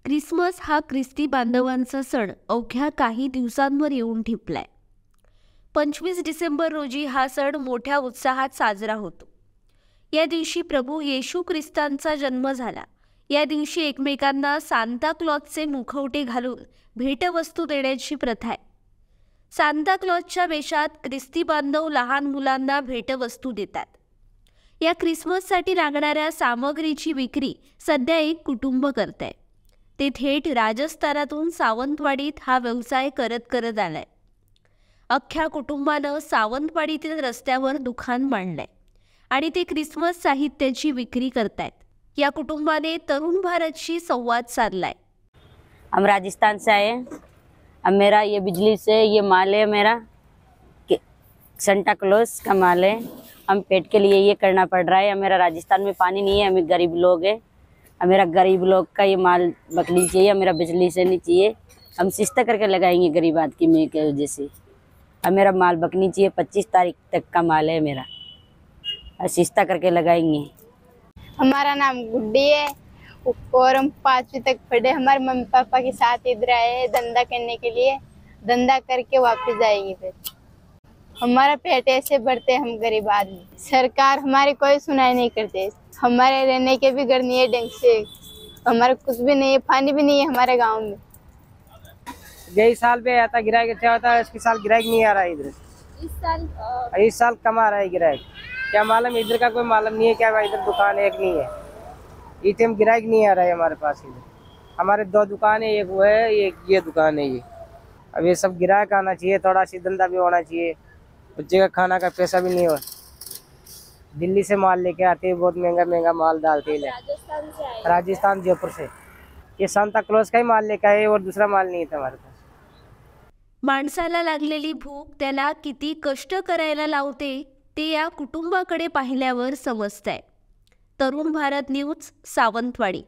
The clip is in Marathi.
क्रिसमस हा ख्रिस्ती बांधवांचा सण अवघ्या काही दिवसांवर येऊन ठेपलाय। 25 डिसेंबर रोजी हा सण मोठ्या उत्साहात साजरा होतो। या दिवशी प्रभू येशू ख्रिस्तांचा जन्म झाला। या दिवशी एकमेकांना सांता क्लॉजचे मुखवटे घालून भेटवस्तू देण्याची प्रथा आहे। सांता क्लॉजच्या वेशात ख्रिस्ती बांधव लहान मुलांना भेटवस्तू देतात। या ख्रिसमससाठी लागणाऱ्या सामग्रीची विक्री सध्या एक कुटुंब करतंय। ते थेट राजस्थानातून सावंतवाडीत हा व्यवसाय करत आलाय। अख्ख्या कुटुंबानं सावंतवाडीतील रस्त्यावर दुकान मांडलंय आणि ते ख्रिसमस साहित्याची विक्री करतायत। या कुटुंबाने तरुण भारतशी संवाद साधलाय। हम राजस्थान से आए हैं। अब मेरा ये बिजली से ये माल है मेरा सेंटा क्लॉज का माल है। हम पेट के लिए ये करना पड़ रहा है। मेरा राजस्थान में पानी नहीं है, हमें गरीब लोग हैं। अब मेरा गरीब लोग का ये माल बकनी चाहिए, मेरा बिजली से नहीं चाहिए। हम शिस्ता करके लगाएंगे गरीब आदमी में के वजह से। अब मेरा माल बकनी चाहिए, 25 तारीख तक का माल है मेरा, शिस्ता करके लगाएंगे। हमारा नाम गुड्डी है और हम 5वीं तक पढ़े। हमारे मम्मी पापा के साथ इधर आए हैं धंधा करने के लिए। धंधा करके वापस जाएंगे। फिर हमारा पेट ऐसे बढ़ते, हम गरीब आदमी। सरकार हमारी कोई सुनाई नहीं करते। हमारे रहने के भी घर नहीं है ढंग से, हमारे कुछ भी नहीं है, पानी भी नहीं है हमारे गांव में। यही साल पे आता गिरायक अच्छा होता है, इसके साल गिरायक नहीं आ रहा है इधर। इस साल कम आ रहा है गिरायक। क्या मालूम, इधर का कोई मालूम नहीं है क्या इधर दुकान एक नहीं है। इतने गिरायक नहीं आ रहा है हमारे पास इधर। हमारे 2 दुकान है, एक वो है, एक ये दुकान है ये। अब ये सब गिरायक आना चाहिए, थोड़ा सी धंधा भी होना चाहिए। बच्चे का खाना का पैसा भी नहीं हो। दिल्ली से माल लेके आते हैं, बहुत महंगा महंगा माल डालते हैं। राजस्थान जयपुर से ये सांता क्लॉज का ही माल लेके आए और दूसरा माल नहीं था हमारे पास। माणसाला लागलेली भूक त्याला किती कष्ट करायला लावते ते या कुटुंबाकडे पाहिल्यावर समजतंय। तरुण भारत न्यूज, सावंतवाडी।